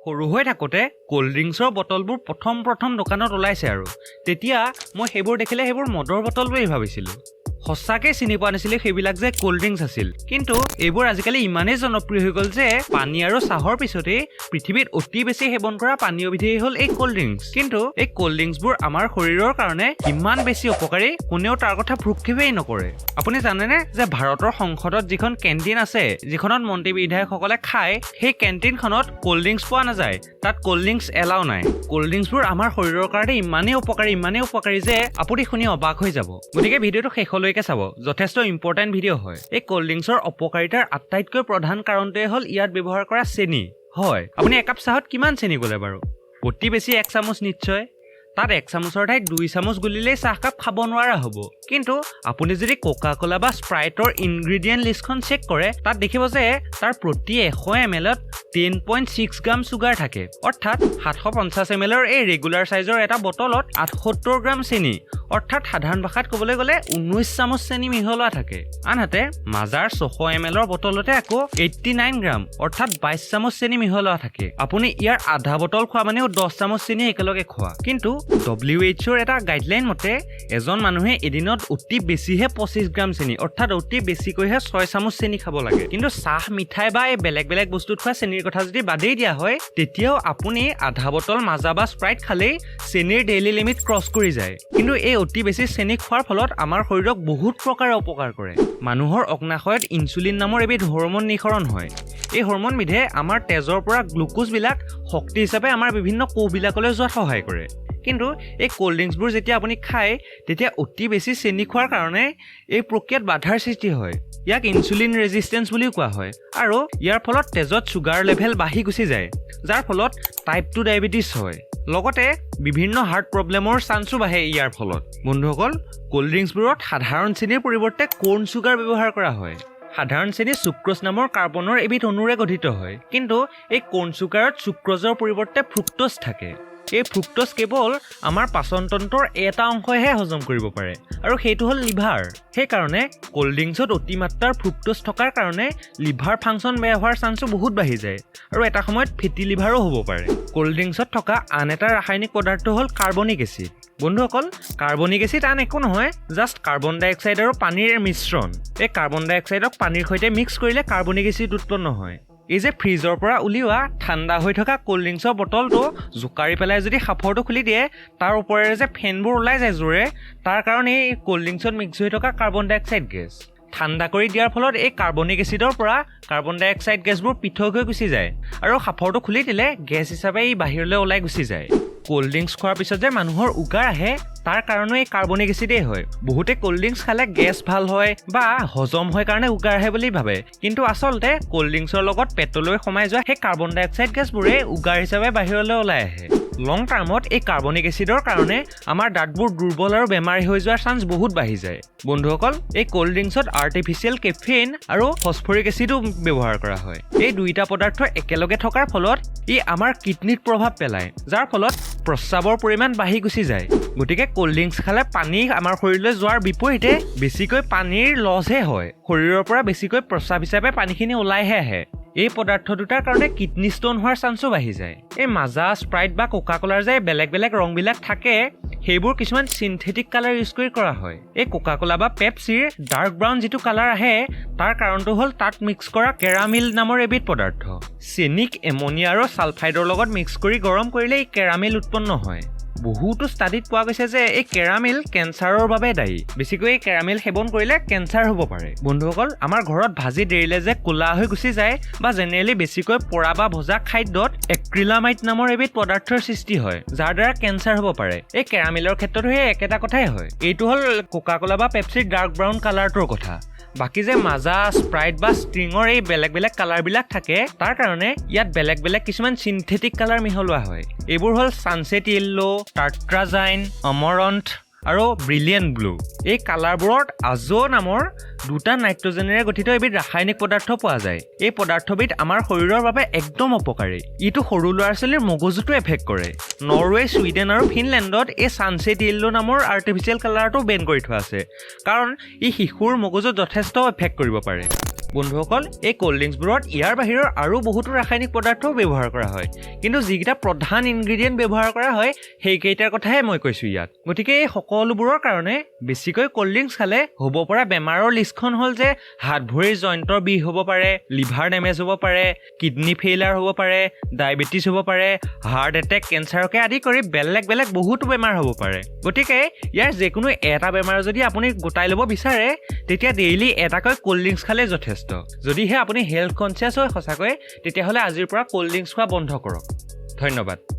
সৰু হৈ থাকোতে কোল্ড ড্ৰিংকছৰ বটলবোৰ প্ৰথম দোকানত ওলাইছে আৰু তেতিয়া মই সেইবোৰ দেখিলে সেইবোৰ মদৰ বটল বুলি ভাবিছিলোঁ সঁচাকৈ চিনি পোৱা নাছিলোঁ সেইবিলাক যে কোল্ড ড্ৰিংকছ আছিল কিন্তু এইবোৰ আজিকালি ইমানেই জনপ্ৰিয় হৈ গ'ল যে পানী আৰু চাহৰ পিছতেই পৃথিৱীত অতি বেছি সেৱন কৰা পানীয় বিধেই হ'ল এই কোল্ড ড্ৰিংকছ কিন্তু এই কোল্ড ড্ৰিংকছবোৰ আমাৰ শৰীৰৰ কাৰণে ইমান বেছি উপকাৰী কোনেও তাৰ কথা ভ্ৰূক্ষেপেই নকৰে আপুনি জানেনে যে ভাৰতৰ সংসদত যিখন কেণ্টিন আছে যিখনত মন্ত্ৰী বিধায়কসকলে খায় সেই কেণ্টিনখনত কোল্ড ড্ৰিংকছ পোৱা নাযায় তাত কোল্ড ড্ৰিংকছ এলাও নাই কোল্ড ড্ৰিংকছবোৰ আমাৰ শৰীৰৰ কাৰণে ইমানেই উপকাৰী যে আপুনি শুনি অবাক হৈ যাব গতিকে ভিডিঅ'টো শেষলৈ চাব যথেষ্ট ইম্পৰ্টেণ্ট ভিডিঅ' হয় এই কোল্ড ড্ৰিংকছৰ অপকাৰিতাৰ আটাইতকৈ প্ৰধান কাৰণটোৱে হ'ল ইয়াত ব্যৱহাৰ কৰা চেনি হয় আপুনি একাপ চাহত কিমান চেনি গ'লে বাৰু অতি বেছি 1 চামুচ নিশ্চয় তাত 1 চামুচৰ ঠাইত 2 চামুচ গুলিলেই চাহকাপ খাব নোৱাৰা হ'ব কিন্তু আপুনি যদি কোকা কোলা বা স্প্ৰাইটৰ ইনগ্ৰেডিয়েণ্ট লিষ্টখন চেক কৰে তাত দেখিব যে তাৰ প্ৰতি 100 ml 10.6 গ্ৰাম চুগাৰ থাকে অৰ্থাৎ 750 ml এই ৰেগুলাৰ সাইজৰ এটা বটলত 78 গ্ৰাম চেনি অৰ্থাৎ সাধাৰণ ভাষাত ক'বলৈ গ'লে 19 চামুচ চেনি মিহলোৱা থাকে আনহাতে মাজাৰ 600 ml বটলতে আকৌ 89 গ্ৰাম অৰ্থাৎ 22 চামুচ চেনি মিহলোৱা থাকে আপুনি ইয়াৰ আধা বটল খোৱা মানেও 10 চামুচ চেনি একেলগে খোৱা কিন্তু WHO এটা গাইডলাইন মতে এজন মানুহে এদিনত অতি বেছিহে 25 গ্ৰাম চেনি অৰ্থাৎ অতি বেছিকৈহে 6 চামুচ চেনি খাব লাগে কিন্তু চাহ মিঠাই বা এই বেলেগ বস্তুত খোৱা চেনিৰ কথা যদি বাদেই দিয়া হয় তেতিয়াও আপুনি আধা বটল মাজা বা স্প্ৰাইট খালেই চেনিৰ ডেইলি লিমিট ক্ৰছ কৰি যায় কিন্তু এই অতি বেছি চেনি খোৱাৰ ফলত আমাৰ শৰীৰক বহুত প্ৰকাৰে অপকাৰ কৰে মানুহৰ অগ্নাশয়ত ইনচুলিন নামৰ এবিধ হৰমন নিঃসৰণ হয় এই হৰমনবিধে আমাৰ তেজৰ পৰা গ্লুকোজবিলাক শক্তি হিচাপে আমাৰ বিভিন্ন কোষবিলাকলৈ যোৱাত সহায় কৰে কিন্তু এই কোল্ড ড্ৰিংকছবোৰ যেতিয়া আপুনি খায় তেতিয়া অতি বেছি চেনি খোৱাৰ কাৰণে এই প্ৰক্ৰিয়াত বাধাৰ সৃষ্টি হয় ইয়াক ইনচুলিন ৰেজিষ্টেন্স বুলিও কোৱা হয় আৰু ইয়াৰ ফলত তেজত চুগাৰ লেভেল বাঢ়ি গুচি যায় যাৰ ফলত টাইপ 2 ডায়েবেটিছ হয় লগতে বিভিন্ন হাৰ্ট প্ৰব্লেমৰ চান্সো বাঢ়ে ইয়াৰ ফলত বন্ধুসকল কোল্ড ড্ৰিংকছবোৰত সাধাৰণ চেনিৰ পৰিৱৰ্তে কৰ্ণ চুগাৰ ব্যৱহাৰ কৰা হয় সাধাৰণ চেনি সুক্ৰোজ নামৰ কাৰ্বনৰ এবিধ অণুৰে গঠিত হয় কিন্তু এই কৰ্ণ চুগাৰত সুক্ৰোজৰ পৰিৱৰ্তে ফ্ৰুক্টোজ থাকে এই ফ্ৰুক্টোজ কেৱল আমাৰ পাচনতন্ত্ৰৰ এটা অংশহে হজম কৰিব পাৰে আৰু সেইটো হ'ল লিভাৰ সেইকাৰণে কোল্ড ড্ৰিংকছত অতিমাত্ৰাৰ ফ্ৰুক্টোজ থকাৰ কাৰণে লিভাৰ ফাংচন বেয়া হোৱাৰ চান্সো বহুত বাঢ়ি যায় আৰু এটা সময়ত ফেটি লিভাৰো হ'ব পাৰে কোল্ড ড্ৰিংকছত থকা আন এটা ৰাসায়নিক পদাৰ্থ হ'ল কাৰ্বনিক এচিড বন্ধুসকল কাৰ্বনিক এচিড আন একো নহয় জাষ্ট কাৰ্বন ডাই অক্সাইড আৰু পানীৰ মিশ্ৰণ এই কাৰ্বন ডাই অক্সাইডক পানীৰ সৈতে মিক্স কৰিলে কাৰ্বনিক এচিড উৎপন্ন হয় এই যে ফ্ৰিজৰ পৰা উলিওৱা ঠাণ্ডা হৈ থকা কোল্ড ড্ৰিংকছৰ বটলটো জোকাৰি পেলাই যদি সাফৰটো খুলি দিয়ে তাৰ ওপৰেৰে যে ফেনবোৰ ওলাই যায় জোৰে তাৰ কাৰণে এই কোল্ড ড্ৰিংকছত মিক্স হৈ থকা কাৰ্বন ডাই অক্সাইড গেছ ঠাণ্ডা কৰি দিয়াৰ ফলত এই কাৰ্বনিক এচিডৰ পৰা কাৰ্বন ডাই অক্সাইড গেছবোৰ পৃথক হৈ গুচি যায় আৰু সাফৰটো খুলি দিলে গেছ হিচাপে ই বাহিৰলৈ ওলাই গুচি যায় কোল্ড ড্ৰিংকছ খোৱাৰ পিছত যে মানুহৰ উগাৰ আহে তাৰ কাৰণে এই কাৰ্বনিক এচিডেই হয় বহুতে কোল্ড ড্ৰিংকছ খালে গেছ ভাল হয় বা হজম হয় কাৰণে উগাৰ আহে বুলি ভাবে কিন্তু আচলতে কোল্ড ড্ৰিংকছৰ লগত পেটলৈ সোমাই যোৱা সেই কাৰ্বন ডাই অক্সাইড গেছবোৰে উগাৰ হিচাপে বাহিৰলৈ ওলাই আহে লং টাৰ্মত এই কাৰ্বনিক এচিডৰ কাৰণে আমাৰ দাঁতবোৰ দুৰ্বল আৰু বেমাৰী হৈ যোৱাৰ চান্স বহুত বাঢ়ি যায় বন্ধুসকল এই কোল্ড ড্ৰিংকছত আৰ্টিফিচিয়েল কেফেইন আৰু ফছফৰিক এচিডো ব্যৱহাৰ কৰা হয় এই দুইটা পদাৰ্থ একেলগে থকাৰ ফলত ই আমাৰ কিডনীত প্ৰভাৱ পেলায় যাৰ ফলত প্ৰস্ৰাৱৰ পৰিমাণ বাঢ়ি গুচি যায় গতিকে কোল্ড ড্ৰিংকছ খালে পানী আমাৰ শৰীৰলৈ যোৱাৰ বিপৰীতে বেছিকৈ পানীৰ লছহে হয় শৰীৰৰ পৰা বেছিকৈ প্ৰস্ৰাৱ হিচাপে পানীখিনি ওলাইহে আহে এই পদাৰ্থ দুটাৰ কাৰণে কিডনী ষ্টোন হোৱাৰ চান্সো বাঢ়ি যায় এই মাজা স্প্ৰাইট বা কোকা কোলাৰ যে বেলেগ ৰংবিলাক থাকে সেইবোৰ কিছুমান সিনথেটিক কালাৰ ইউজ কৰি কৰা হয় এই কোকা কোলা বা পেপচিৰ ডাৰ্ক ব্ৰাউন যিটো কালাৰ আহে তাৰ কাৰণটো হ'ল তাত মিক্স কৰা কেৰামিল নামৰ এবিধ পদাৰ্থ চেনিক এমনিয়া আৰু ছালফাইডৰ লগত মিক্স কৰি গৰম কৰিলে এই কেৰামিল উৎপন্ন হয় বহুতো ষ্টাডিত পোৱা গৈছে যে এই কেৰামিল কেঞ্চাৰৰ বাবে দায়ী বেছিকৈ এই কেৰামিল সেৱন কৰিলে কেঞ্চাৰ হ'ব পাৰে বন্ধুসকল আমাৰ ঘৰত ভাজি দেৰিলে যে কোলা হৈ গুচি যায় বা জেনেৰেলি বেছিকৈ পোৰা বা ভজা খাদ্যত এক্ৰিলামাইড নামৰ এবিধ পদাৰ্থৰ সৃষ্টি হয় যাৰ দ্বাৰা কেঞ্চাৰ হ'ব পাৰে এই কেৰামিলৰ ক্ষেত্ৰতো সেই একেটা কথাই হয় এইটো হ'ল কোকা কোলা বা পেপচিৰ ডাৰ্ক ব্ৰাউন কালাৰটোৰ কথা বাকি যে মাজা স্প্ৰাইট বা ষ্ট্ৰিঙৰ এই বেলেগ কালাৰবিলাক থাকে তাৰ কাৰণে ইয়াত বেলেগ কিছুমান সিনথেটিক কালাৰ মিহলোৱা হয় এইবোৰ হ'ল সানছেট য়েল্লো টাৰ্ট্ৰাজাইন আমাৰান্থ আৰু ব্ৰিলিয়েণ্ট ব্লু এই কালাৰবোৰত আজো নামৰ দুটা নাইট্ৰজেনেৰে গঠিত এবিধ ৰাসায়নিক পদাৰ্থ পোৱা যায় এই পদাৰ্থবিধ আমাৰ শৰীৰৰ বাবে একদম অপকাৰী ইটো সৰু ল'ৰা ছোৱালীৰ মগজুটো এফেক্ট কৰে নৰৱে ছুইডেন আৰু ফিনলেণ্ডত এই সানছেট য়েল্লো নামৰ আৰ্টিফিচিয়েল কালাৰটো বেন কৰি থোৱা আছে কাৰণ ই শিশুৰ মগজুত যথেষ্ট এফেক্ট কৰিব পাৰে বন্ধুসকল এই কোল্ড ড্ৰিংকছবোৰত ইয়াৰ বাহিৰৰ আৰু বহুতো ৰাসায়নিক পদাৰ্থও ব্যৱহাৰ কৰা হয় কিন্তু যিকেইটা প্ৰধান ইনগ্ৰেডিয়েণ্ট ব্যৱহাৰ কৰা হয় সেইকেইটাৰ কথাহে মই কৈছোঁ ইয়াত গতিকে এই সকলোবোৰৰ কাৰণে বেছিকৈ কোল্ড ড্ৰিংকছ খালে হ'ব পৰা বেমাৰৰ লিষ্টখন হ'ল যে হাত ভৰিৰ জইণ্টৰ বিষ হ'ব পাৰে লিভাৰ ডেমেজ হ'ব পাৰে কিডনী ফেইলাৰ হ'ব পাৰে ডায়েবেটিছ হ'ব পাৰে হাৰ্ট এটেক কেঞ্চাৰকে আদি কৰি বেলেগ বেলেগ বহুতো বেমাৰ হ'ব পাৰে গতিকে ইয়াৰ যিকোনো এটা বেমাৰ যদি আপুনি গোটাই ল'ব বিচাৰে তেতিয়া ডেইলি এটাকৈ কোল্ড ড্ৰিংকছ খালে যথেষ্ট যদিহে আপুনি হেল্থ কনচিয়াছ হয় সঁচাকৈ তেতিয়াহ'লে আজিৰ পৰা কোল্ড ড্ৰিংকছ খোৱা বন্ধ কৰক ধন্যবাদ